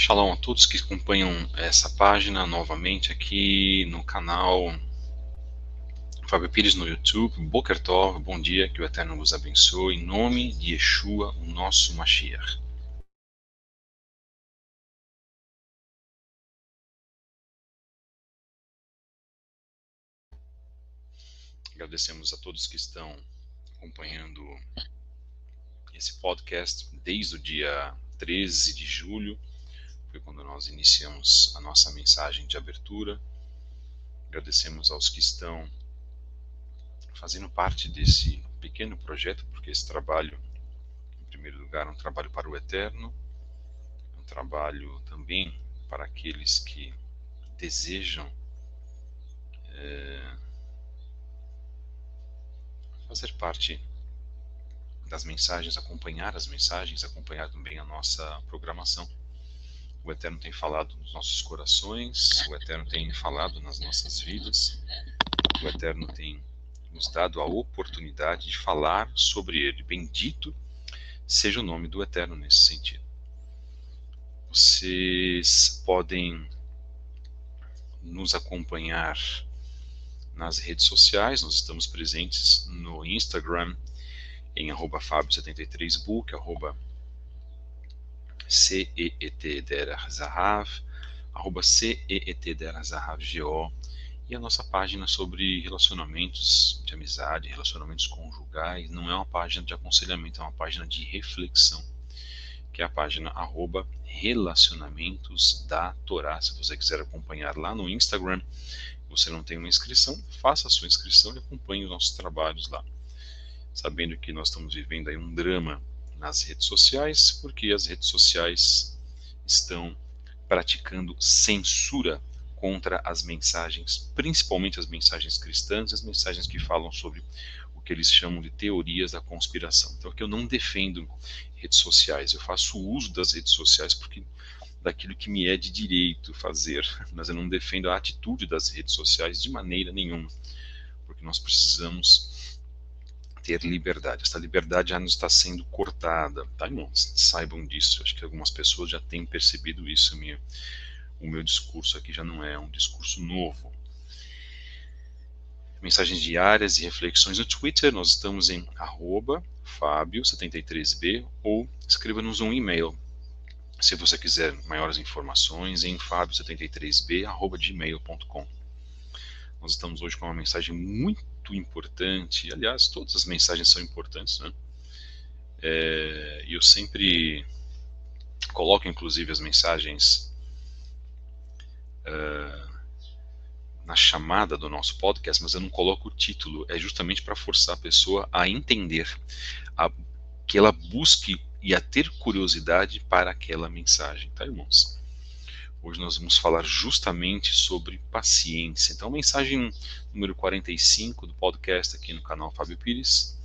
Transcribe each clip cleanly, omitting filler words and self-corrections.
Shalom a todos que acompanham essa página novamente aqui no canal Fábio Pires no YouTube. Boker Tov, bom dia, que o Eterno vos abençoe, em nome de Yeshua, o nosso Mashiach. Agradecemos a todos que estão acompanhando esse podcast desde o dia 13 de julho, foi quando nós iniciamos a nossa mensagem de abertura. Agradecemos aos que estão fazendo parte desse pequeno projeto, porque esse trabalho, em primeiro lugar, é um trabalho para o Eterno, é um trabalho também para aqueles que desejam fazer parte das mensagens, acompanhar as mensagens, acompanhar também a nossa programação. O Eterno tem falado nos nossos corações, o Eterno tem falado nas nossas vidas, o Eterno tem nos dado a oportunidade de falar sobre Ele. Bendito seja o nome do Eterno nesse sentido. Vocês podem nos acompanhar nas redes sociais, nós estamos presentes no Instagram em @fabio73book, @ceetderzahav, @ceetderzahavgo, e a nossa página sobre relacionamentos de amizade, relacionamentos conjugais. Não é uma página de aconselhamento, é uma página de reflexão, que é a página @relacionamentos da Torá. Se você quiser acompanhar lá no Instagram, você não tem uma inscrição, faça a sua inscrição e acompanhe os nossos trabalhos lá. Sabendo que nós estamos vivendo aí um drama nas redes sociais, porque as redes sociais estão praticando censura contra as mensagens, principalmente as mensagens cristãs, as mensagens que falam sobre o que eles chamam de teorias da conspiração. Então aqui eu não defendo redes sociais, eu faço uso das redes sociais porque daquilo que me é de direito fazer, mas eu não defendo a atitude das redes sociais de maneira nenhuma, porque nós precisamos ter liberdade. Essa liberdade já não está sendo cortada, tá, irmãos? Saibam disso. Acho que algumas pessoas já têm percebido isso. O meu discurso aqui já não é um discurso novo. Mensagens diárias e reflexões no Twitter. Nós estamos em @fabio73b, ou escreva-nos um e-mail se você quiser maiores informações em fabio73b@gmail.com. Nós estamos hoje com uma mensagem muito importante. Aliás, todas as mensagens são importantes, né? E eu sempre coloco, inclusive, as mensagens na chamada do nosso podcast, mas eu não coloco o título. É justamente para forçar a pessoa a entender, que ela busque e a ter curiosidade para aquela mensagem, tá, irmãos? Hoje nós vamos falar justamente sobre paciência. Então, mensagem número 45 do podcast aqui no canal Fábio Pires,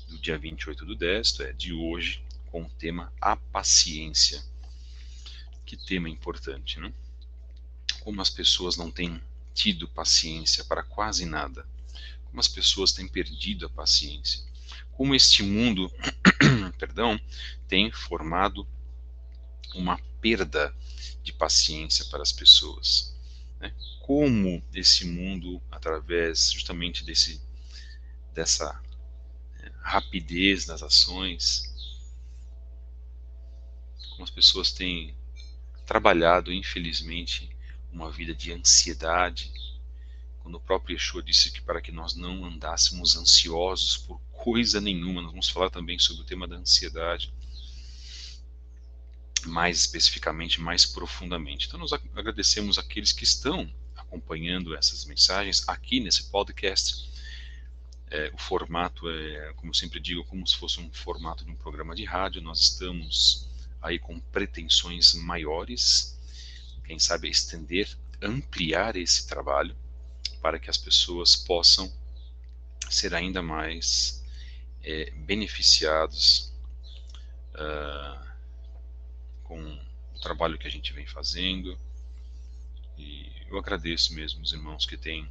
do dia 28/10, de hoje, com o tema A Paciência. Que tema importante, né? Como as pessoas não têm tido paciência para quase nada. Como as pessoas têm perdido a paciência. Como este mundo tem formado uma perda de paciência para as pessoas, né? Como esse mundo, através justamente dessa rapidez nas ações, como as pessoas têm trabalhado, infelizmente, uma vida de ansiedade, quando o próprio Yeshua disse que para que nós não andássemos ansiosos por coisa nenhuma. Nós vamos falar também sobre o tema da ansiedade, mais especificamente, mais profundamente. Então nós agradecemos aqueles que estão acompanhando essas mensagens aqui nesse podcast. O formato é, como eu sempre digo, como se fosse um formato de um programa de rádio. Nós estamos aí com pretensões maiores, quem sabe estender, ampliar esse trabalho para que as pessoas possam ser ainda mais beneficiados com o trabalho que a gente vem fazendo. E eu agradeço mesmo os irmãos que têm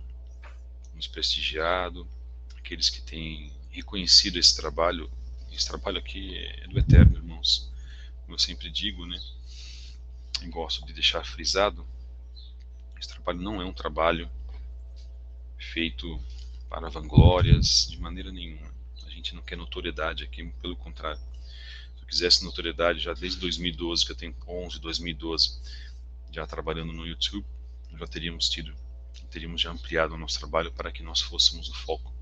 nos prestigiado, aqueles que têm reconhecido esse trabalho. Esse trabalho aqui é do Eterno, irmãos, como eu sempre digo, né? e gosto de deixar frisado, esse trabalho não é um trabalho feito para vanglórias de maneira nenhuma. A gente não quer notoriedade aqui, pelo contrário. Se eu quisesse notoriedade já desde 2012, que eu tenho 2012, já trabalhando no YouTube, já teríamos já ampliado o nosso trabalho para que nós fôssemos o foco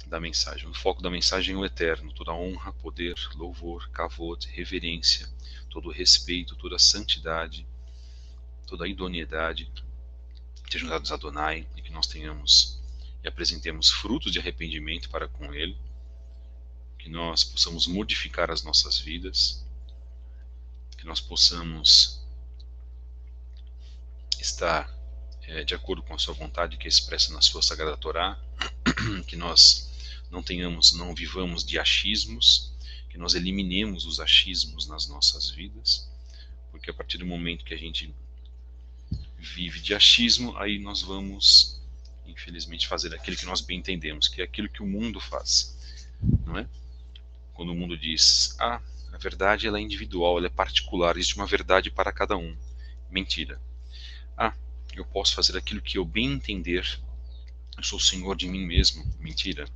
da mensagem. O foco da mensagem é o eterno, toda honra, poder, louvor, kavod, reverência, todo respeito, toda santidade, toda idoneidade, sejam dados a Adonai, e que nós tenhamos e apresentemos frutos de arrependimento para com Ele, que nós possamos modificar as nossas vidas, que nós possamos estar de acordo com a sua vontade, que é expressa na sua Sagrada Torá, que nós não vivamos de achismos, que nós eliminemos os achismos nas nossas vidas, porque a partir do momento que a gente vive de achismo, aí nós vamos, infelizmente, fazer aquilo que nós bem entendemos, que é aquilo que o mundo faz, não é? Quando o mundo diz, a verdade ela é individual, ela é particular, existe uma verdade para cada um. Mentira. Eu posso fazer aquilo que eu bem entender, eu sou o senhor de mim mesmo. Mentira.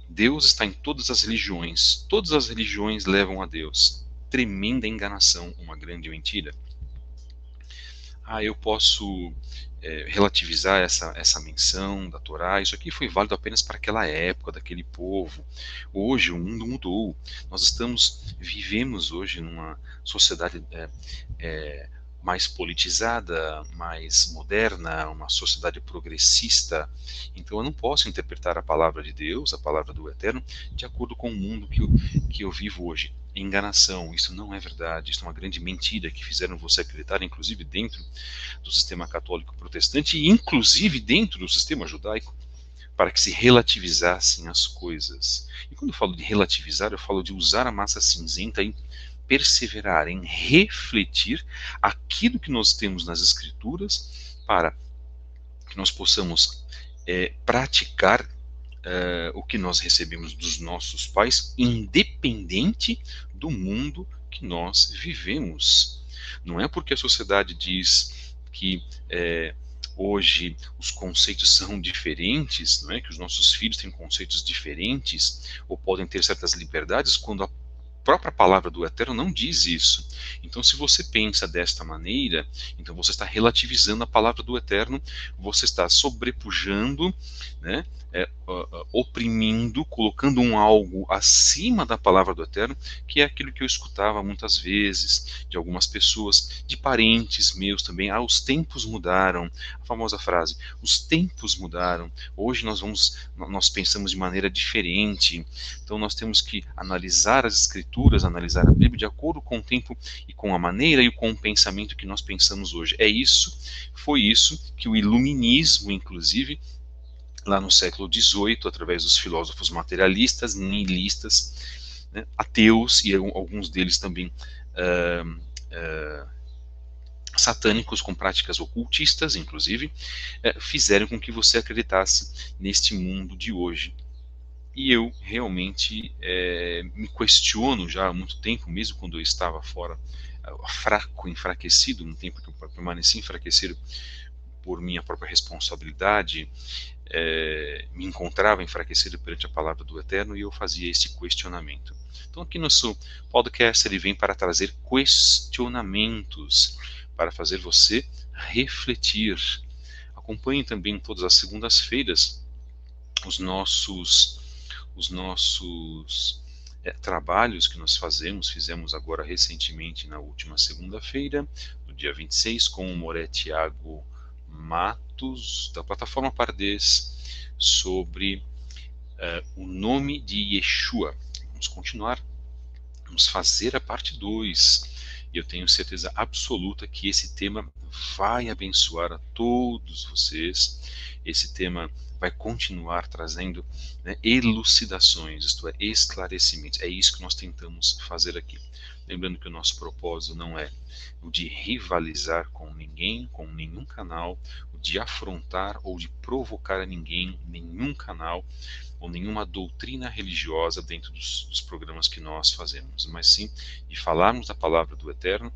Deus está em todas as religiões levam a Deus. Tremenda enganação, uma grande mentira. Eu posso relativizar essa menção da Torá, isso aqui foi válido apenas para aquela época, daquele povo. Hoje o mundo mudou, vivemos hoje numa sociedade mais politizada, mais moderna, uma sociedade progressista. Então eu não posso interpretar a palavra de Deus, a palavra do Eterno, de acordo com o mundo que eu vivo hoje. Enganação, isso não é verdade, isso é uma grande mentira que fizeram você acreditar, inclusive dentro do sistema católico protestante e inclusive dentro do sistema judaico, para que se relativizassem as coisas. E quando eu falo de relativizar, eu falo de usar a massa cinzenta e perseverar em refletir aquilo que nós temos nas Escrituras para que nós possamos praticar o que nós recebemos dos nossos pais, independente do mundo que nós vivemos. Não é porque a sociedade diz que hoje os conceitos são diferentes, não é que os nossos filhos têm conceitos diferentes ou podem ter certas liberdades, quando a própria palavra do Eterno não diz isso. Então, se você pensa desta maneira, então você está relativizando a palavra do Eterno, você está sobrepujando, né, oprimindo, colocando algo acima da palavra do Eterno, que é aquilo que eu escutava muitas vezes de algumas pessoas, de parentes meus também. Os tempos mudaram, a famosa frase, os tempos mudaram, hoje nós pensamos de maneira diferente, então nós temos que analisar as Escrituras, analisar a Bíblia de acordo com o tempo e com a maneira e com o pensamento que nós pensamos hoje. Foi isso que o iluminismo, inclusive, lá no século XVIII, através dos filósofos materialistas, nihilistas, né, ateus e alguns deles também satânicos com práticas ocultistas, inclusive, fizeram com que você acreditasse neste mundo de hoje. E eu realmente me questiono já há muito tempo, mesmo quando eu estava fora, fraco, enfraquecido, no tempo que eu permaneci enfraquecido por minha própria responsabilidade, me encontrava enfraquecido perante a palavra do Eterno e eu fazia esse questionamento. Então aqui no nosso podcast ele vem para trazer questionamentos, para fazer você refletir. Acompanhe também todas as segundas-feiras os nossos trabalhos que nós fizemos agora recentemente na última segunda-feira, no dia 26, com o Moré Tiago Matos, da plataforma Pardes, sobre o nome de Yeshua. Vamos continuar, vamos fazer a parte 2, e eu tenho certeza absoluta que esse tema vai abençoar a todos vocês, esse tema vai continuar trazendo, né, elucidações, isto é, esclarecimentos. É isso que nós tentamos fazer aqui. Lembrando que o nosso propósito não é o de rivalizar com ninguém, com nenhum canal, o de afrontar ou de provocar a ninguém, nenhum canal ou nenhuma doutrina religiosa dentro dos programas que nós fazemos, mas sim de falarmos da palavra do Eterno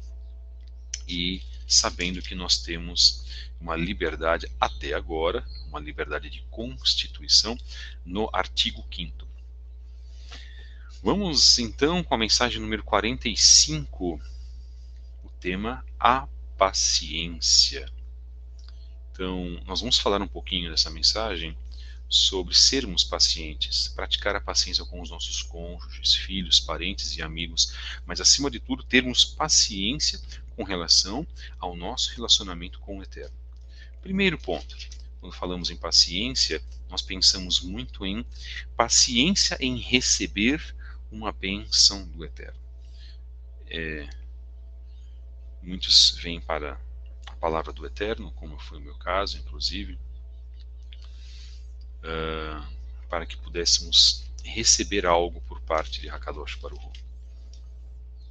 e sabendo que nós temos uma liberdade até agora, uma liberdade de constituição no artigo 5º. Vamos então com a mensagem número 45, o tema a paciência. Então, nós vamos falar um pouquinho dessa mensagem sobre sermos pacientes, praticar a paciência com os nossos cônjuges, filhos, parentes e amigos, mas acima de tudo termos paciência com relação ao nosso relacionamento com o Eterno. Primeiro ponto, quando falamos em paciência, nós pensamos muito em paciência em receber uma bênção do Eterno. Muitos vêm para a palavra do Eterno, como foi o meu caso, inclusive, para que pudéssemos receber algo por parte de Hakadosh Baruch Hu.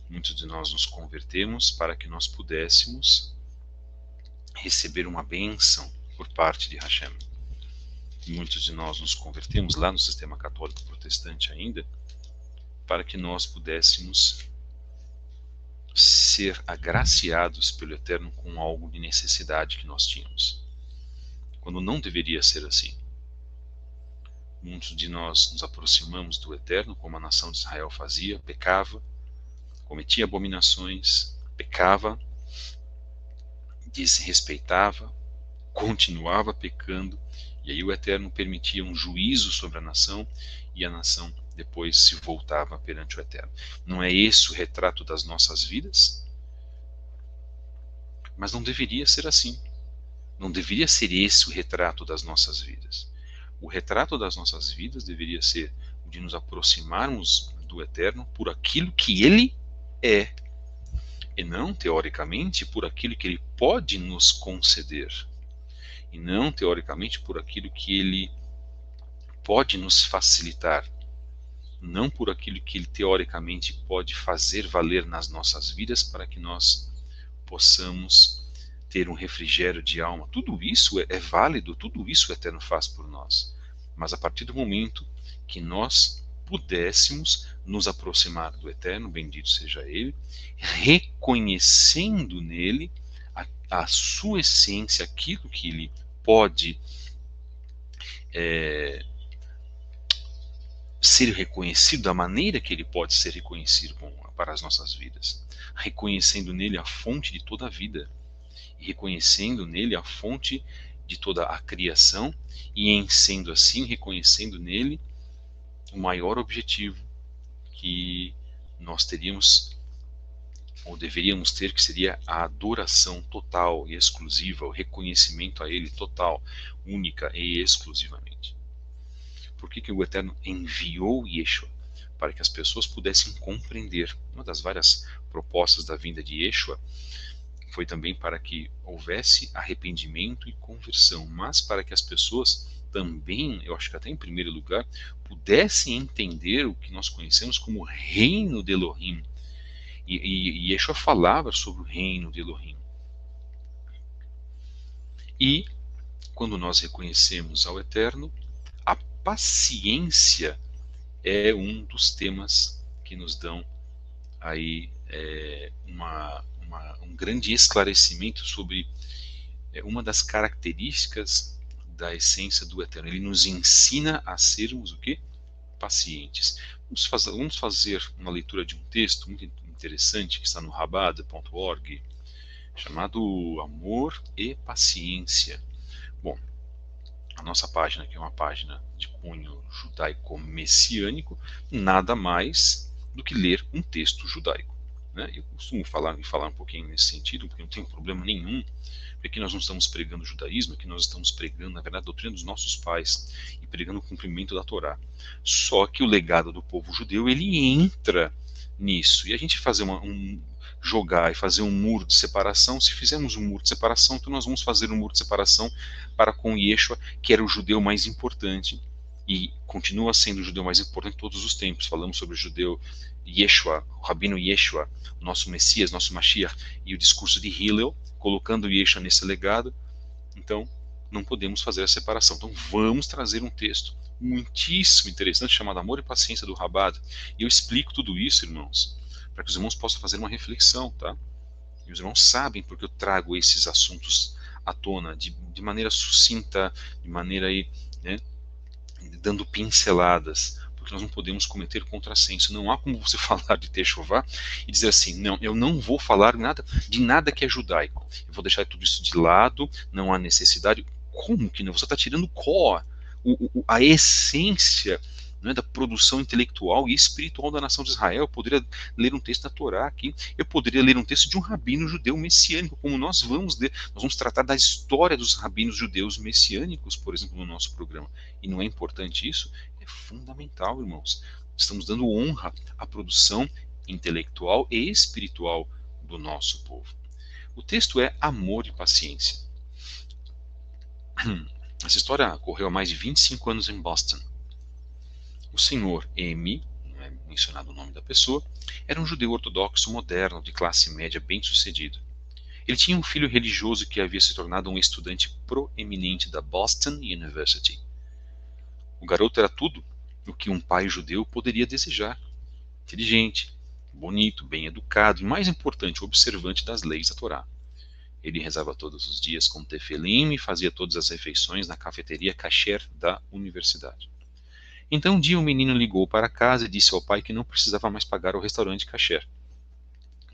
Muitos de nós nos convertemos para que nós pudéssemos receber uma bênção por parte de Hashem. Muitos de nós nos convertemos lá no sistema católico protestante ainda, para que nós pudéssemos ser agraciados pelo Eterno com algo de necessidade que nós tínhamos, quando não deveria ser assim. Muitos de nós nos aproximamos do Eterno, como a nação de Israel fazia, pecava, cometia abominações, pecava, desrespeitava, continuava pecando, e aí o Eterno permitia um juízo sobre a nação, e a nação depois se voltava perante o Eterno. Não é esse o retrato das nossas vidas? Mas não deveria ser assim. Não deveria ser esse o retrato das nossas vidas. O retrato das nossas vidas deveria ser o de nos aproximarmos do Eterno por aquilo que Ele é, e não, teoricamente, por aquilo que Ele pode nos conceder, e não, teoricamente, por aquilo que Ele pode nos facilitar, não por aquilo que Ele, teoricamente, pode fazer valer nas nossas vidas para que nós possamos ter um refrigério de alma. Tudo isso é válido, tudo isso o Eterno faz por nós. Mas a partir do momento que nós pudéssemos nos aproximar do Eterno, bendito seja Ele, reconhecendo nele a sua essência, aquilo que Ele pode ser reconhecido, da maneira que Ele pode ser reconhecido para as nossas vidas, reconhecendo nele a fonte de toda a vida, e reconhecendo nele a fonte de toda a criação, e em sendo assim, reconhecendo nele o maior objetivo que nós teríamos ou deveríamos ter, que seria a adoração total e exclusiva, o reconhecimento a Ele total, única e exclusivamente. Por que o Eterno enviou Yeshua? Para que as pessoas pudessem compreender. Uma das várias propostas da vinda de Yeshua foi também para que houvesse arrependimento e conversão, mas para que as pessoas também, eu acho que até em primeiro lugar, pudessem entender o que nós conhecemos como reino de Elohim. E Yeshua falava sobre o reino de Elohim. E, quando nós reconhecemos ao Eterno, a paciência é um dos temas que nos dão aí um grande esclarecimento sobre uma das características da essência do Eterno. Ele nos ensina a sermos o quê? Pacientes. Vamos fazer uma leitura de um texto muito interessante que está no rabada.org, chamado Amor e Paciência. Bom, a nossa página, que é uma página de cunho judaico-messiânico, nada mais do que ler um texto judaico. Né? Eu costumo falar um pouquinho nesse sentido, porque não tem problema nenhum, porque aqui nós não estamos pregando o judaísmo, aqui nós estamos pregando, na verdade, a doutrina dos nossos pais e pregando o cumprimento da Torá. Só que o legado do povo judeu, ele entra nisso. E a gente fazer jogar e fazer um muro de separação, se fizermos um muro de separação, então nós vamos fazer um muro de separação para com Yeshua, que era o judeu mais importante e continua sendo o judeu mais importante em todos os tempos. Falamos sobre o judeu Yeshua, o rabino Yeshua, nosso Messias, nosso Mashiach, e o discurso de Hillel, colocando Yeshua nesse legado. Então, não podemos fazer a separação. Então, vamos trazer um texto muitíssimo interessante chamado Amor e Paciência do Rabbad. E eu explico tudo isso, irmãos, para que os irmãos possam fazer uma reflexão, tá? E os irmãos sabem porque eu trago esses assuntos à tona de maneira sucinta, de maneira aí, né, dando pinceladas, porque nós não podemos cometer contrassenso. Não há como você falar de Techuvá e dizer assim, não, eu não vou falar de nada que é judaico. Eu vou deixar tudo isso de lado, não há necessidade. Como que não? Você está tirando o core, a essência, né, da produção intelectual e espiritual da nação de Israel. Eu poderia ler um texto da Torá aqui, eu poderia ler um texto de um rabino judeu messiânico, como nós vamos ler. Nós vamos tratar da história dos rabinos judeus messiânicos, por exemplo, no nosso programa. E não é importante isso? É fundamental, irmãos. Estamos dando honra à produção intelectual e espiritual do nosso povo. O texto é amor e paciência. Essa história ocorreu há mais de 25 anos em Boston. O senhor M, não é mencionado o nome da pessoa, era um judeu ortodoxo moderno de classe média bem-sucedido. Ele tinha um filho religioso que havia se tornado um estudante proeminente da Boston University. O garoto era tudo o que um pai judeu poderia desejar: inteligente, bonito, bem educado e, mais importante, observante das leis da Torá. Ele rezava todos os dias com tefilim e fazia todas as refeições na cafeteria kasher da universidade. Então um dia o menino ligou para casa e disse ao pai que não precisava mais pagar ao restaurante kasher.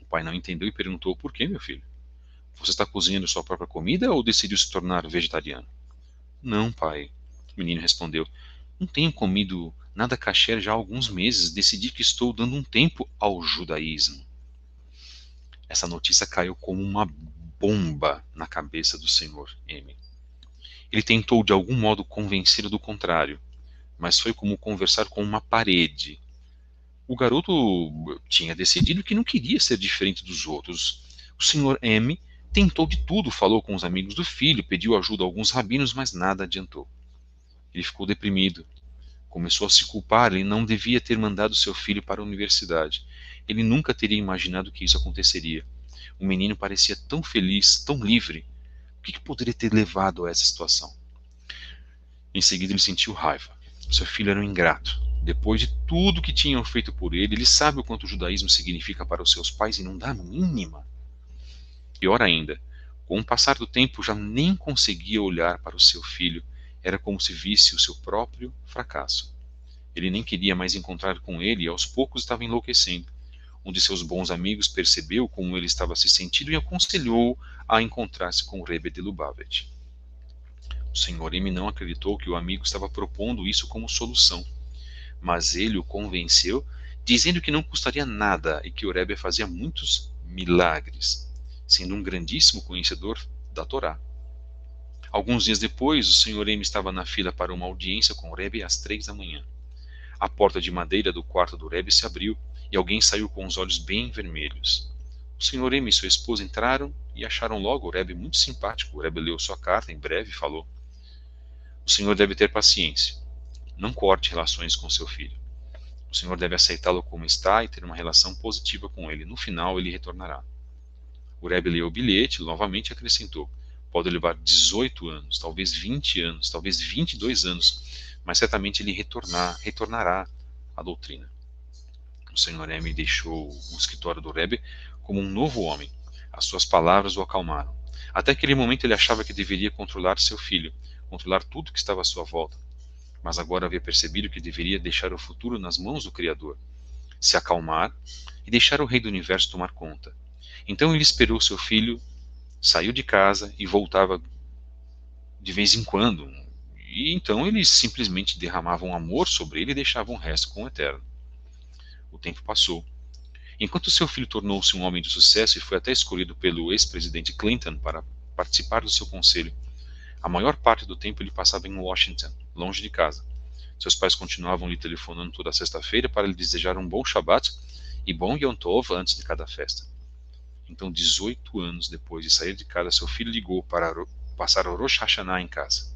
O pai não entendeu e perguntou: por que, meu filho? Você está cozinhando sua própria comida ou decidiu se tornar vegetariano? Não, pai, o menino respondeu. Não tenho comido nada kasher já há alguns meses. Decidi que estou dando um tempo ao judaísmo. Essa notícia caiu como uma bomba na cabeça do Sr. M. Ele tentou de algum modo convencê-lo do contrário, mas foi como conversar com uma parede. O garoto tinha decidido que não queria ser diferente dos outros. O Sr. M tentou de tudo, falou com os amigos do filho, pediu ajuda a alguns rabinos, mas nada adiantou. Ele ficou deprimido. Começou a se culpar, ele não devia ter mandado seu filho para a universidade. Ele nunca teria imaginado que isso aconteceria. O menino parecia tão feliz, tão livre. O que poderia ter levado a essa situação? Em seguida ele sentiu raiva. Seu filho era um ingrato. Depois de tudo que tinham feito por ele, ele sabe o quanto o judaísmo significa para os seus pais e não dá a mínima. Pior ainda, com o passar do tempo já nem conseguia olhar para o seu filho. Era como se visse o seu próprio fracasso. Ele nem queria mais encontrar com ele e aos poucos estava enlouquecendo. Um de seus bons amigos percebeu como ele estava se sentindo e aconselhou a encontrar-se com o Rebbe de Lubavitch. O Sr. M não acreditou que o amigo estava propondo isso como solução, mas ele o convenceu, dizendo que não custaria nada e que o Rebbe fazia muitos milagres, sendo um grandíssimo conhecedor da Torá. Alguns dias depois, o Sr. M estava na fila para uma audiência com o Rebbe às 3 da manhã. A porta de madeira do quarto do Rebbe se abriu e alguém saiu com os olhos bem vermelhos. O Sr. M e sua esposa entraram e acharam logo o Rebbe muito simpático. O Rebbe leu sua carta em breve e falou: o senhor deve ter paciência. Não corte relações com seu filho. O senhor deve aceitá-lo como está e ter uma relação positiva com ele. No final, ele retornará. O Rebbe leu o bilhete e novamente acrescentou: pode levar 18 anos, talvez 20 anos, talvez 22 anos, mas certamente ele retornará à doutrina. O Sr. M deixou o escritório do Rebbe como um novo homem. As suas palavras o acalmaram. Até aquele momento ele achava que deveria controlar seu filho, controlar tudo que estava à sua volta. Mas agora havia percebido que deveria deixar o futuro nas mãos do Criador, se acalmar e deixar o Rei do Universo tomar conta. Então ele esperou seu filho, saiu de casa e voltava de vez em quando. E então eles simplesmente derramavam amor sobre ele e deixavam o resto com o Eterno. O tempo passou. Enquanto seu filho tornou-se um homem de sucesso e foi até escolhido pelo ex-presidente Clinton para participar do seu conselho, a maior parte do tempo ele passava em Washington, longe de casa. Seus pais continuavam lhe telefonando toda sexta-feira para lhe desejar um bom Shabat e bom Yom Tov antes de cada festa. Então, 18 anos depois de sair de casa, seu filho ligou para passar o Rosh Hashanah em casa.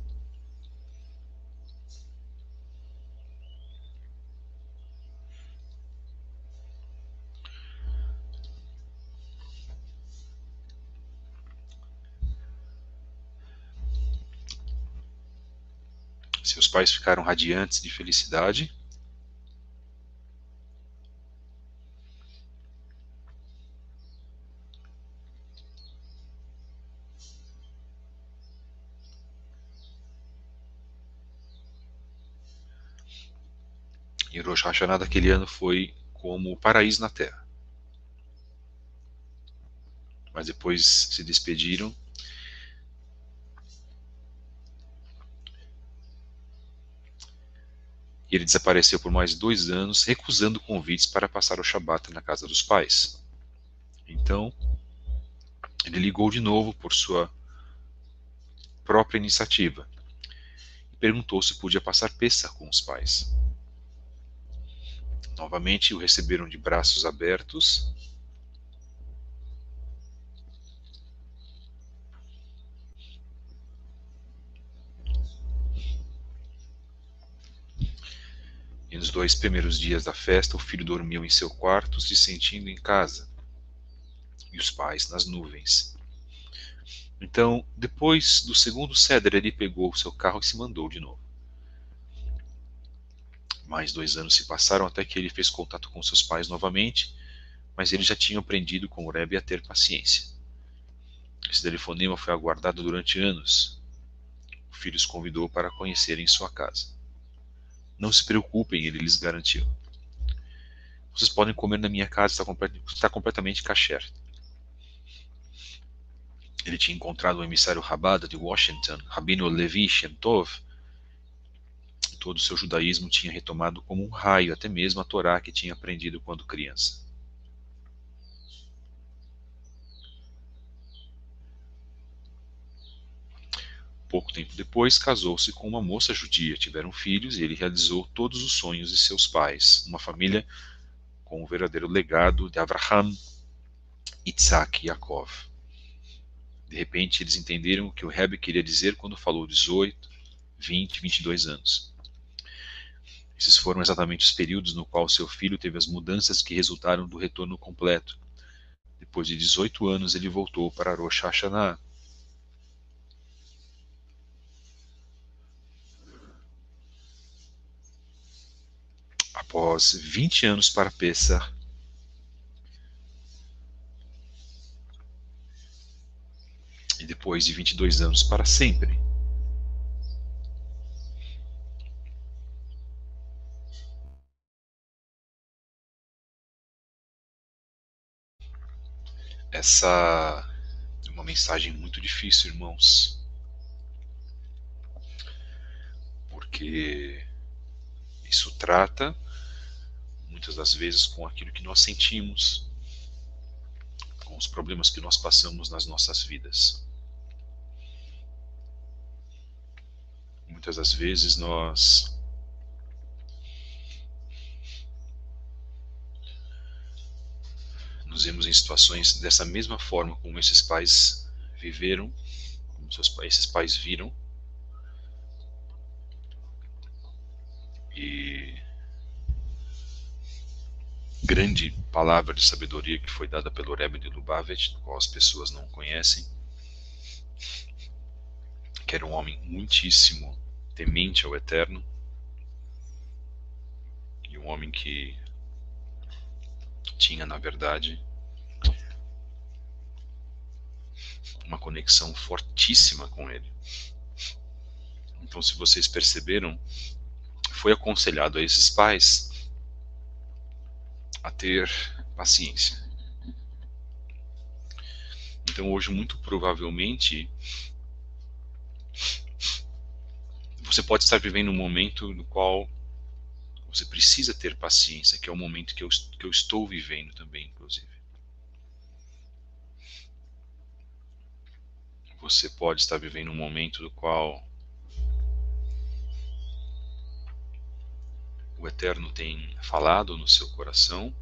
Seus pais ficaram radiantes de felicidade. E Rosh Hashanah daquele ano foi como o paraíso na Terra. Mas depois se despediram. E ele desapareceu por mais 2 anos, recusando convites para passar o Shabat na casa dos pais. Então, ele ligou de novo por sua própria iniciativa e perguntou se podia passar Pessah com os pais. Novamente o receberam de braços abertos. E nos 2 primeiros dias da festa, o filho dormiu em seu quarto, se sentindo em casa, e os pais nas nuvens. Então, depois do segundo ceder, ele pegou o seu carro e se mandou de novo. Mais 2 anos se passaram até que ele fez contato com seus pais novamente, mas eles já tinham aprendido com o Rebbe a ter paciência. Esse telefonema foi aguardado durante anos. O filho os convidou para conhecerem sua casa. Não se preocupem, ele lhes garantiu. Vocês podem comer na minha casa, está completamente kasher. Ele tinha encontrado o emissário Rabada de Washington, Rabino Levi Shem Tov. Todo o seu judaísmo tinha retomado como um raio, até mesmo a Torá que tinha aprendido quando criança. Pouco tempo depois, casou-se com uma moça judia, tiveram filhos e ele realizou todos os sonhos de seus pais, uma família com o verdadeiro legado de Abraham, Isaac e Yaakov. De repente, eles entenderam o que o Rebbe queria dizer quando falou 18, 20, 22 anos. Esses foram exatamente os períodos no qual seu filho teve as mudanças que resultaram do retorno completo. Depois de 18 anos, ele voltou para Rosh Hashanah. Após 20 anos para Pessah, e depois de 22 anos para sempre, essa é uma mensagem muito difícil, irmãos, porque isso trata, muitas das vezes, com aquilo que nós sentimos, com os problemas que nós passamos nas nossas vidas. Muitas das vezes nós nos vemos em situações dessa mesma forma como esses pais viveram, como esses pais viram, e grande palavra de sabedoria que foi dada pelo Rebbe de Lubavitch, do qual as pessoas não conhecem, que era um homem muitíssimo temente ao Eterno, e um homem que tinha, na verdade, uma conexão fortíssima com ele. Então, se vocês perceberam, foi aconselhado a esses pais a ter paciência. Então, hoje, muito provavelmente, você pode estar vivendo um momento no qual você precisa ter paciência, que é o momento que eu estou vivendo também, inclusive. Você pode estar vivendo um momento no qual o Eterno tem falado no seu coração,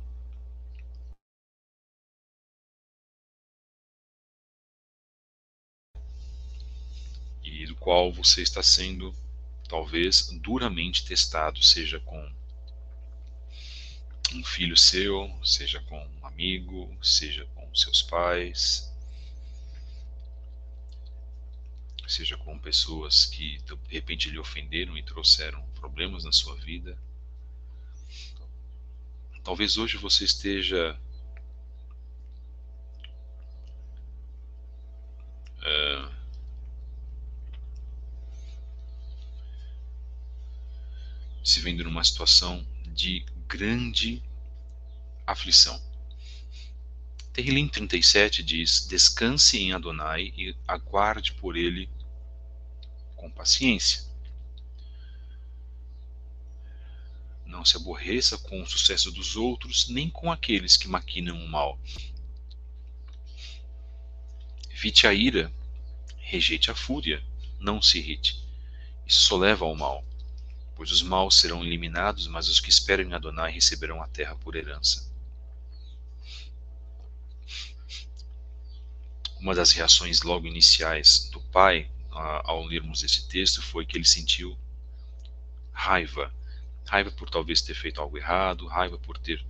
qual você está sendo, talvez, duramente testado, seja com um filho seu, seja com um amigo, seja com seus pais, seja com pessoas que de repente lhe ofenderam e trouxeram problemas na sua vida. Talvez hoje você esteja se vendo numa situação de grande aflição. Tehillim 37 diz: descanse em Adonai e aguarde por ele com paciência. Não se aborreça com o sucesso dos outros, nem com aqueles que maquinam o mal. Evite a ira, rejeite a fúria, não se irrite. Isso só leva ao mal, pois os maus serão eliminados, mas os que esperam em Adonai receberão a terra por herança. Uma das reações logo iniciais do pai ao lermos esse texto foi que ele sentiu raiva. Raiva por talvez ter feito algo errado, raiva por ter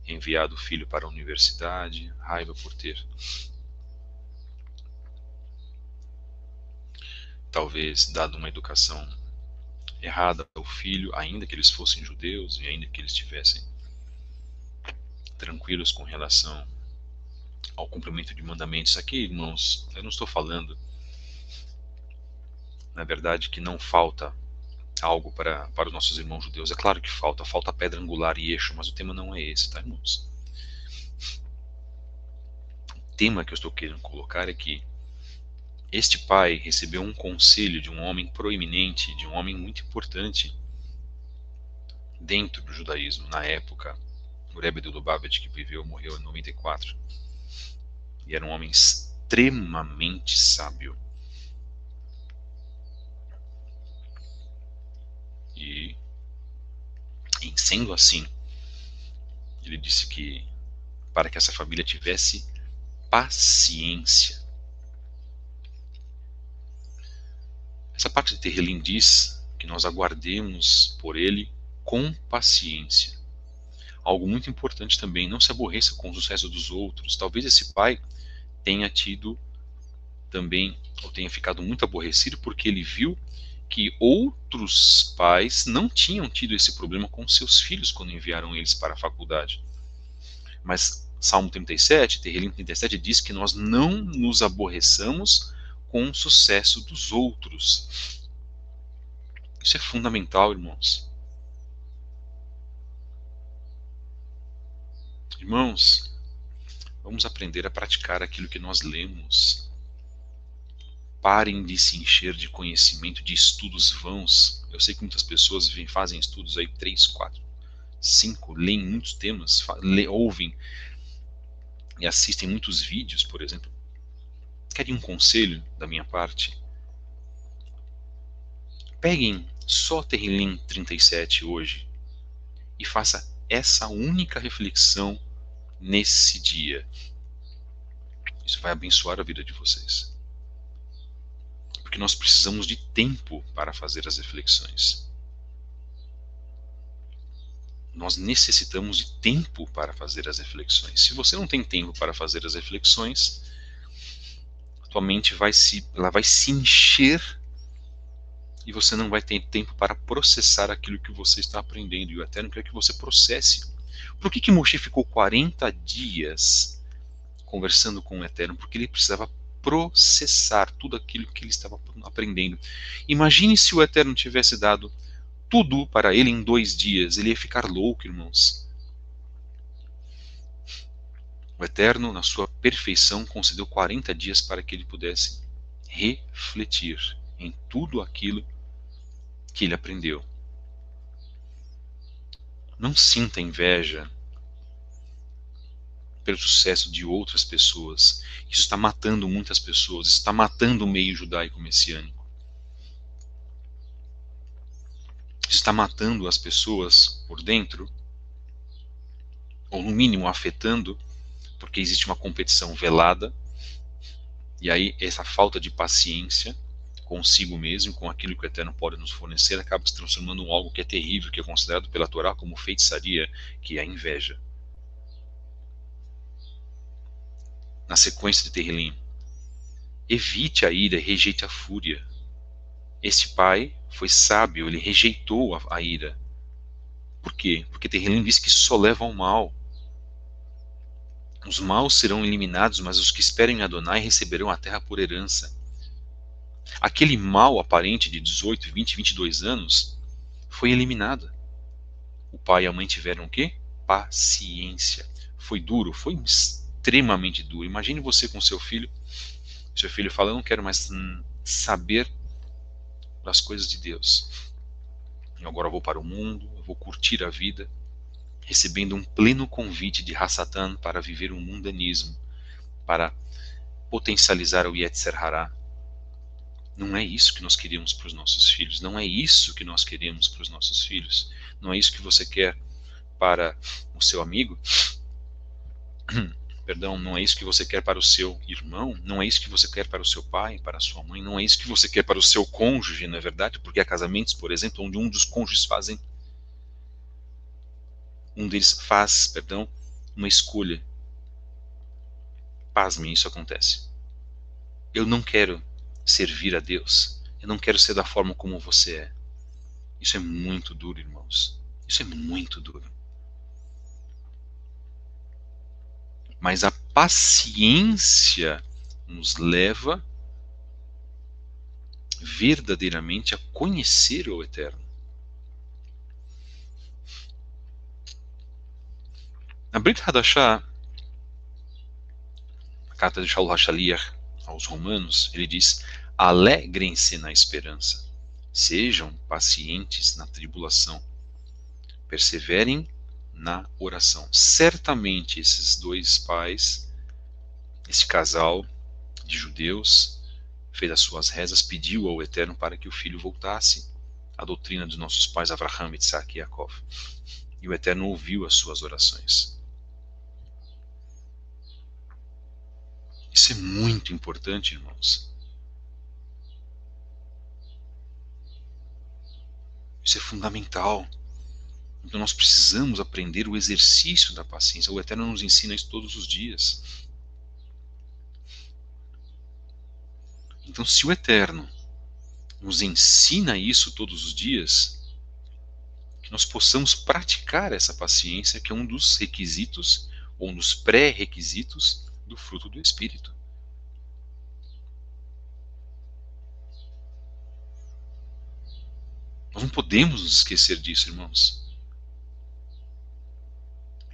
enviado o filho para a universidade, raiva por ter talvez dado uma educação errada ao filho, ainda que eles fossem judeus e ainda que eles estivessem tranquilos com relação ao cumprimento de mandamentos. Aqui, irmãos, eu não estou falando, na verdade, que não falta algo para os nossos irmãos judeus. É claro que falta pedra angular e eixo, mas o tema não é esse, tá, irmãos? O tema que eu estou querendo colocar é que este pai recebeu um conselho de um homem proeminente, de um homem muito importante dentro do judaísmo na época, o Rebbe de Lubavitch, que viveu, morreu em 94, e era um homem extremamente sábio. E, em sendo assim, ele disse que para que essa família tivesse paciência. Essa parte de Tehillim diz que nós aguardemos por ele com paciência. Algo muito importante também, não se aborreça com o sucesso dos outros. Talvez esse pai tenha tido também, ou tenha ficado muito aborrecido porque ele viu que outros pais não tinham tido esse problema com seus filhos quando enviaram eles para a faculdade. Mas Salmo 37, Tehillim 37 diz que nós não nos aborreçamos com o sucesso dos outros. Isso é fundamental, irmãos. Irmãos, vamos aprender a praticar aquilo que nós lemos. Parem de se encher de conhecimento, de estudos vãos. Eu sei que muitas pessoas fazem estudos aí 3, 4, 5, leem muitos temas, ouvem e assistem muitos vídeos, por exemplo. Querem um conselho da minha parte? Peguem só Tehillim 37 hoje e faça essa única reflexão nesse dia. Isso vai abençoar a vida de vocês. Porque nós precisamos de tempo para fazer as reflexões. Nós necessitamos de tempo para fazer as reflexões. Se você não tem tempo para fazer as reflexões, tua mente vai se encher e você não vai ter tempo para processar aquilo que você está aprendendo. E o Eterno quer que você processe. Por que Moshe ficou 40 dias conversando com o Eterno? Porque ele precisava processar tudo aquilo que ele estava aprendendo. Imagine se o Eterno tivesse dado tudo para ele em 2 dias. Ele ia ficar louco, irmãos. O Eterno, na sua perfeição, concedeu 40 dias para que ele pudesse refletir em tudo aquilo que ele aprendeu. Não sinta inveja pelo sucesso de outras pessoas. Isso está matando muitas pessoas, está matando o meio judaico-messiânico. Isso está matando as pessoas por dentro, ou no mínimo afetando, porque existe uma competição velada, e aí essa falta de paciência consigo mesmo, com aquilo que o Eterno pode nos fornecer, acaba se transformando em algo que é terrível, que é considerado pela Torá como feitiçaria, que é a inveja. Na sequência de Terrilim, evite a ira e rejeite a fúria. Este pai foi sábio, ele rejeitou a ira. Por quê? Porque Terrilim diz que isso só leva ao mal. Os maus serão eliminados, mas os que esperam em Adonai receberão a terra por herança. Aquele mal aparente de 18, 20, 22 anos foi eliminado. O pai e a mãe tiveram o quê? Paciência. Foi duro, foi extremamente duro. Imagine você com seu filho fala, eu não quero mais saber das coisas de Deus. Eu agora vou para o mundo, eu vou curtir a vida, recebendo um pleno convite de Hassatan para viver um mundanismo, para potencializar o Yetzer Hará. Não é isso que nós queríamos para os nossos filhos, não é isso que nós queremos para os nossos filhos, não é isso que você quer para o seu amigo, perdão, não é isso que você quer para o seu irmão, não é isso que você quer para o seu pai, para a sua mãe, não é isso que você quer para o seu cônjuge, não é verdade? Porque há casamentos, por exemplo, onde um dos cônjuges faz, uma escolha. Pasmem, isso acontece. Eu não quero servir a Deus, eu não quero ser da forma como você é. Isso é muito duro, irmãos. Isso é muito duro. Mas a paciência nos leva verdadeiramente a conhecer o Eterno. Na Brit Hadashah, a carta de Shaul HaShaliach aos Romanos, ele diz: alegrem-se na esperança, sejam pacientes na tribulação, perseverem na oração. Certamente esses dois pais, esse casal de judeus, fez as suas rezas, pediu ao Eterno para que o filho voltasse à doutrina dos nossos pais Avraham, Isaac e Yaakov. E o Eterno ouviu as suas orações. Isso é muito importante, irmãos. Isso é fundamental. Então nós precisamos aprender o exercício da paciência. O Eterno nos ensina isso todos os dias. Então, se o Eterno nos ensina isso todos os dias, que nós possamos praticar essa paciência, que é um dos requisitos, ou um dos pré-requisitos do fruto do Espírito. Nós não podemos nos esquecer disso, irmãos.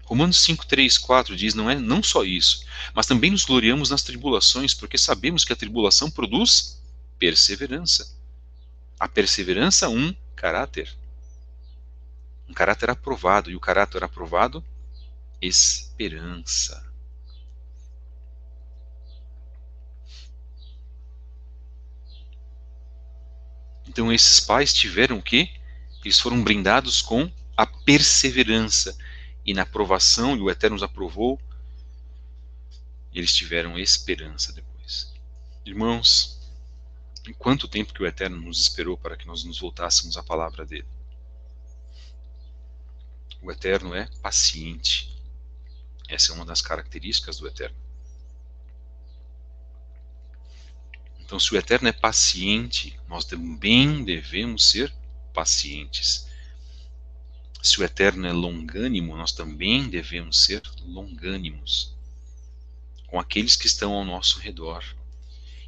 Romanos 5, 3, 4 diz, não só isso, mas também nos gloriamos nas tribulações, porque sabemos que a tribulação produz perseverança. A perseverança, um caráter aprovado, e o caráter aprovado, esperança. Então esses pais tiveram o quê? Eles foram brindados com a perseverança, e na aprovação, e o Eterno os aprovou, eles tiveram esperança depois. Irmãos, em quanto tempo que o Eterno nos esperou para que nós nos voltássemos à palavra dele? O Eterno é paciente. Essa é uma das características do Eterno. Então, se o Eterno é paciente, nós também devemos ser pacientes. Se o Eterno é longânimo, nós também devemos ser longânimos com aqueles que estão ao nosso redor.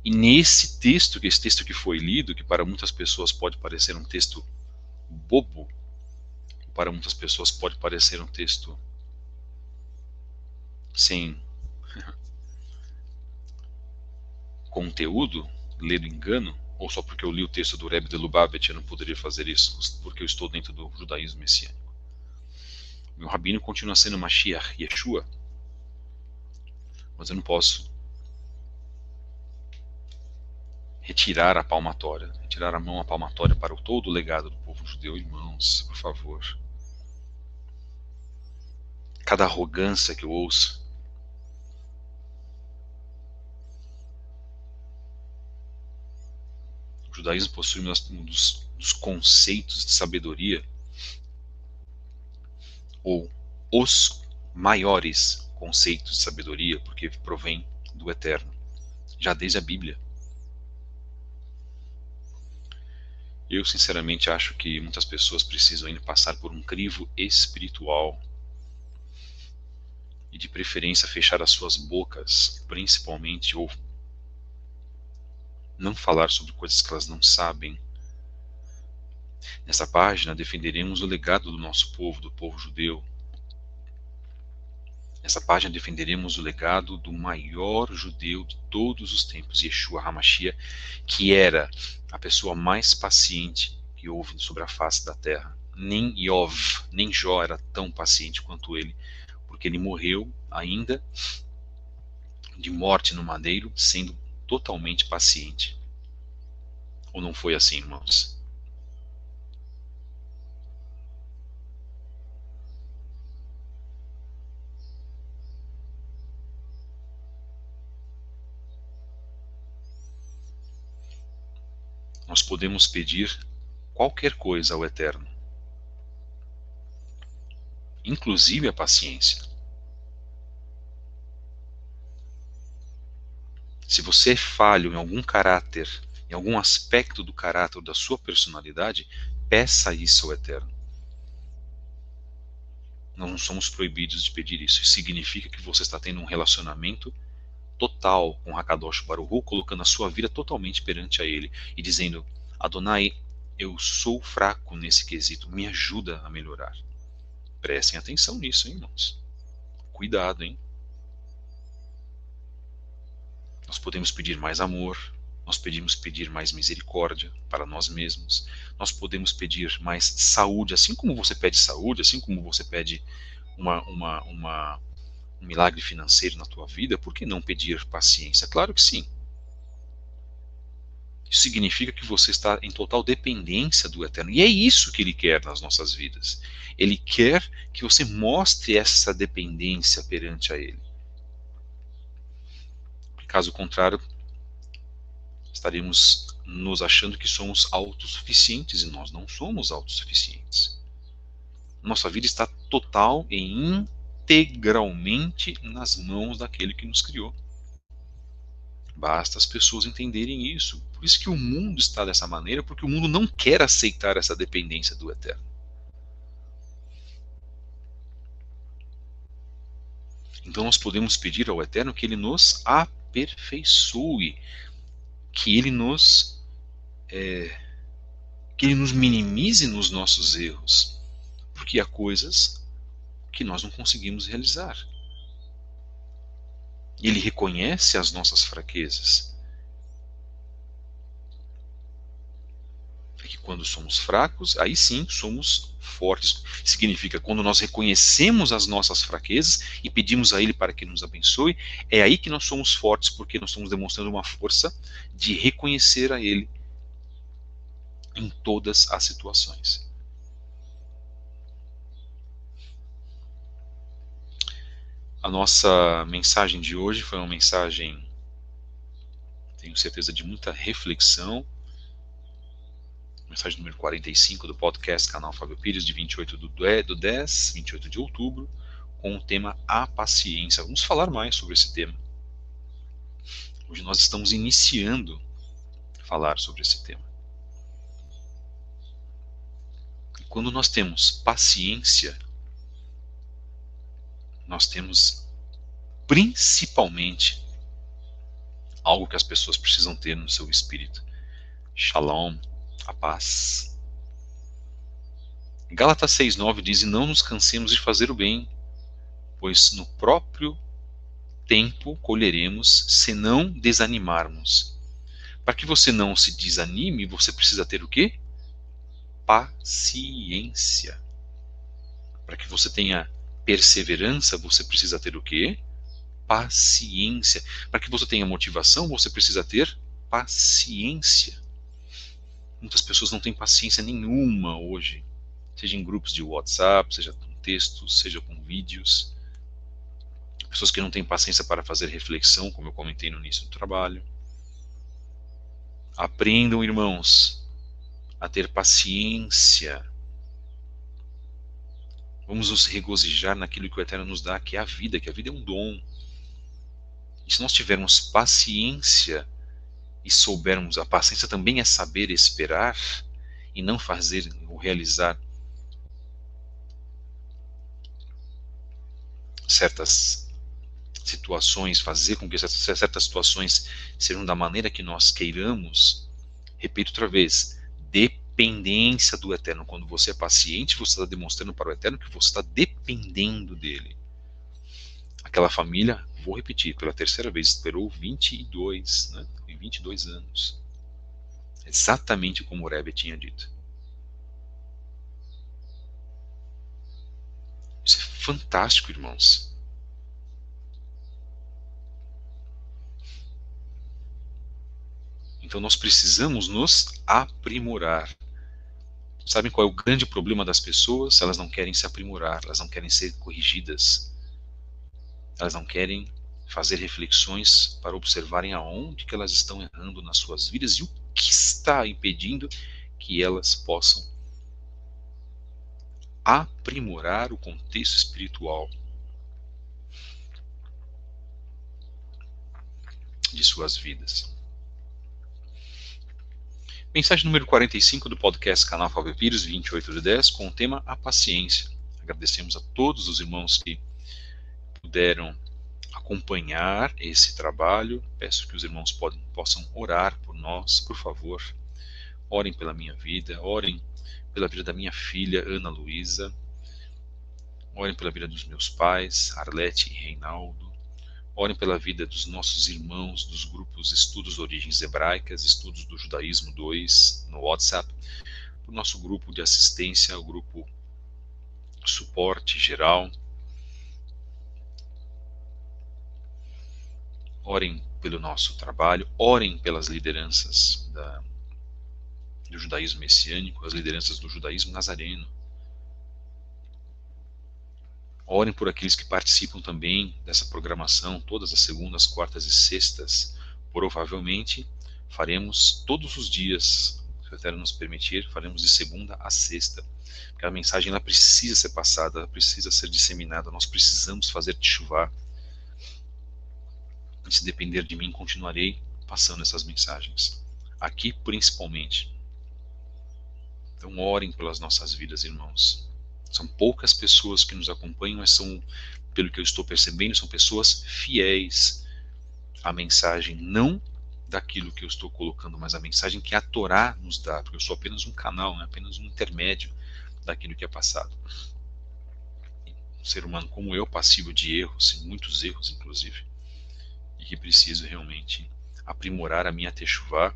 E nesse texto, esse texto que foi lido, que para muitas pessoas pode parecer um texto bobo, para muitas pessoas pode parecer um texto sem conteúdo, lido engano, ou só porque eu li o texto do Rebbe de Lubavitch eu não poderia fazer isso, porque eu estou dentro do judaísmo messiânico. Meu rabino continua sendo Mashiach, Yeshua, mas eu não posso retirar a palmatória, retirar a mão à palmatória para todo o legado do povo judeu. Irmãos, por favor. Cada arrogância que eu ouço, judaísmo possui um dos conceitos de sabedoria, ou os maiores conceitos de sabedoria, porque provém do Eterno, já desde a Bíblia. Eu, sinceramente, acho que muitas pessoas precisam ainda passar por um crivo espiritual e, de preferência, fechar as suas bocas, principalmente, ou não falar sobre coisas que elas não sabem. Nessa página, defenderemos o legado do nosso povo, do povo judeu. Nessa página, defenderemos o legado do maior judeu de todos os tempos, Yeshua HaMashiach, que era a pessoa mais paciente que houve sobre a face da terra. Nem Iov, nem Jó era tão paciente quanto ele, porque ele morreu ainda de morte no madeiro, sendo totalmente paciente. Ou não foi assim, irmãos? Nós podemos pedir qualquer coisa ao Eterno, inclusive a paciência. Se você é falho em algum caráter, em algum aspecto do caráter da sua personalidade, peça isso ao Eterno. Nós não somos proibidos de pedir isso. Isso significa que você está tendo um relacionamento total com Hakadosh Baruch Hu, colocando a sua vida totalmente perante a Ele e dizendo: Adonai, eu sou fraco nesse quesito, me ajuda a melhorar. Prestem atenção nisso, hein, irmãos. Cuidado, hein? Nós podemos pedir mais amor, nós podemos pedir mais misericórdia para nós mesmos, nós podemos pedir mais saúde, assim como você pede saúde, assim como você pede um milagre financeiro na tua vida, por que não pedir paciência? Claro que sim. Isso significa que você está em total dependência do Eterno. E é isso que Ele quer nas nossas vidas. Ele quer que você mostre essa dependência perante a Ele. Caso contrário, estaremos nos achando que somos autossuficientes e nós não somos autossuficientes. Nossa vida está total e integralmente nas mãos daquele que nos criou. Basta as pessoas entenderem isso. Por isso que o mundo está dessa maneira, porque o mundo não quer aceitar essa dependência do Eterno. Então nós podemos pedir ao Eterno que Ele nos aperfeiçoe, que Ele nos minimize nos nossos erros, porque há coisas que nós não conseguimos realizar. Ele reconhece as nossas fraquezas. É que quando somos fracos, aí sim somos fortes. Significa, quando nós reconhecemos as nossas fraquezas e pedimos a Ele para que nos abençoe, é aí que nós somos fortes, porque nós estamos demonstrando uma força de reconhecer a Ele em todas as situações. A nossa mensagem de hoje foi uma mensagem, tenho certeza, de muita reflexão. Mensagem número 45 do podcast Canal Fábio Pires, de 28 de outubro, com o tema A Paciência. Vamos falar mais sobre esse tema. Hoje nós estamos iniciando a falar sobre esse tema. E quando nós temos paciência, nós temos principalmente algo que as pessoas precisam ter no seu espírito: Shalom, a paz. Gálatas 6,9 diz: e não nos cansemos de fazer o bem, pois no próprio tempo colheremos, se não desanimarmos. Para que você não se desanime, você precisa ter o quê? Paciência. Para que você tenha perseverança, você precisa ter o quê? Paciência. Para que você tenha motivação, você precisa ter paciência. Muitas pessoas não têm paciência nenhuma hoje, seja em grupos de WhatsApp, seja com textos, seja com vídeos. Pessoas que não têm paciência para fazer reflexão, como eu comentei no início do trabalho. Aprendam, irmãos, a ter paciência. Vamos nos regozijar naquilo que o Eterno nos dá, que é a vida, que a vida é um dom. E se nós tivermos paciência e soubermos, a paciência também é saber esperar e não fazer ou realizar certas situações, fazer com que certas situações sejam da maneira que nós queiramos. Repito outra vez, dependência do Eterno. Quando você é paciente, você está demonstrando para o Eterno que você está dependendo dele. Aquela família, vou repetir pela terceira vez, esperou 22, né, 22 anos. Exatamente como o Rebbe tinha dito. Isso é fantástico, irmãos. Então nós precisamos nos aprimorar. Sabem qual é o grande problema das pessoas? Elas não querem se aprimorar, elas não querem ser corrigidas. Elas não querem fazer reflexões para observarem aonde que elas estão errando nas suas vidas e o que está impedindo que elas possam aprimorar o contexto espiritual de suas vidas. Mensagem número 45 do podcast Canal Fábio Pires, 28/10, com o tema A Paciência. Agradecemos a todos os irmãos que puderam acompanhar esse trabalho. Peço que os irmãos possam orar por nós, por favor. Orem pela minha vida, orem pela vida da minha filha, Ana Luísa. Orem pela vida dos meus pais, Arlete e Reinaldo. Orem pela vida dos nossos irmãos dos grupos Estudos Origens Hebraicas, Estudos do Judaísmo 2, no WhatsApp. O nosso grupo de assistência, o grupo Suporte Geral. Orem pelo nosso trabalho, orem pelas lideranças do judaísmo messiânico, as lideranças do judaísmo nazareno. Orem por aqueles que participam também dessa programação, todas as segundas, quartas e sextas. Provavelmente faremos todos os dias, se o Eterno nos permitir, faremos de segunda a sexta. Porque a mensagem ela precisa ser passada, ela precisa ser disseminada, nós precisamos fazer teshuvá. Se depender de mim, continuarei passando essas mensagens. Aqui principalmente. Então orem pelas nossas vidas, irmãos. São poucas pessoas que nos acompanham, mas são, pelo que eu estou percebendo, são pessoas fiéis à mensagem, não daquilo que eu estou colocando, mas a mensagem que a Torá nos dá, porque eu sou apenas um canal, né, apenas um intermédio daquilo que é passado. Um ser humano como eu, passivo de erros, muitos erros inclusive, e que preciso realmente aprimorar a minha teshuvá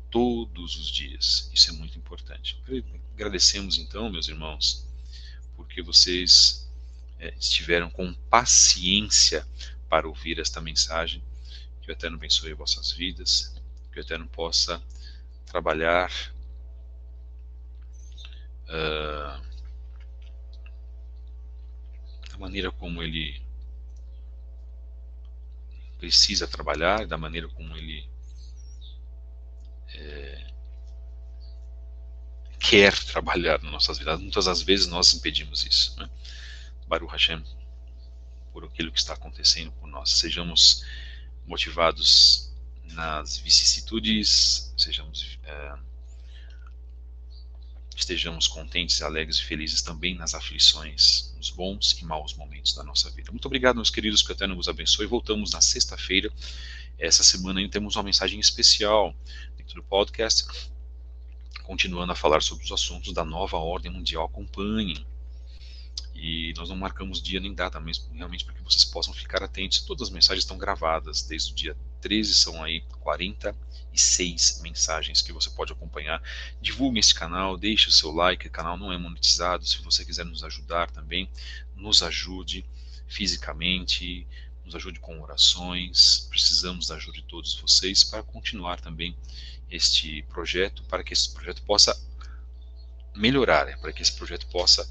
todos os dias. Isso é muito importante. Agradecemos então, meus irmãos, porque vocês estiveram com paciência para ouvir esta mensagem. Que o Eterno abençoe vossas vidas, que o Eterno possa trabalhar da maneira como Ele precisa trabalhar, da maneira como Ele quer trabalhar nas nossas vidas. Muitas das vezes nós impedimos isso, né? Baruch Hashem, por aquilo que está acontecendo por nós. Sejamos motivados nas vicissitudes, estejamos contentes, alegres e felizes também nas aflições, nos bons e maus momentos da nossa vida. Muito obrigado, meus queridos, que o Eterno vos abençoe. Voltamos na sexta-feira. Essa semana ainda temos uma mensagem especial dentro do podcast, continuando a falar sobre os assuntos da nova ordem mundial. Acompanhem. E nós não marcamos dia nem data, mas realmente para que vocês possam ficar atentos. Todas as mensagens estão gravadas desde o dia 13, são aí 46 mensagens que você pode acompanhar. Divulgue esse canal, deixe o seu like, o canal não é monetizado. Se você quiser nos ajudar também, nos ajude fisicamente, nos ajude com orações. Precisamos da ajuda de todos vocês para continuar também este projeto, para que esse projeto possa melhorar, para que esse projeto possa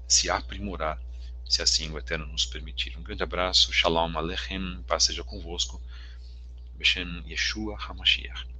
se aprimorar, se assim o Eterno nos permitir. Um grande abraço, Shalom Aleichem, paz seja convosco. Beshem Yeshua HaMashiach.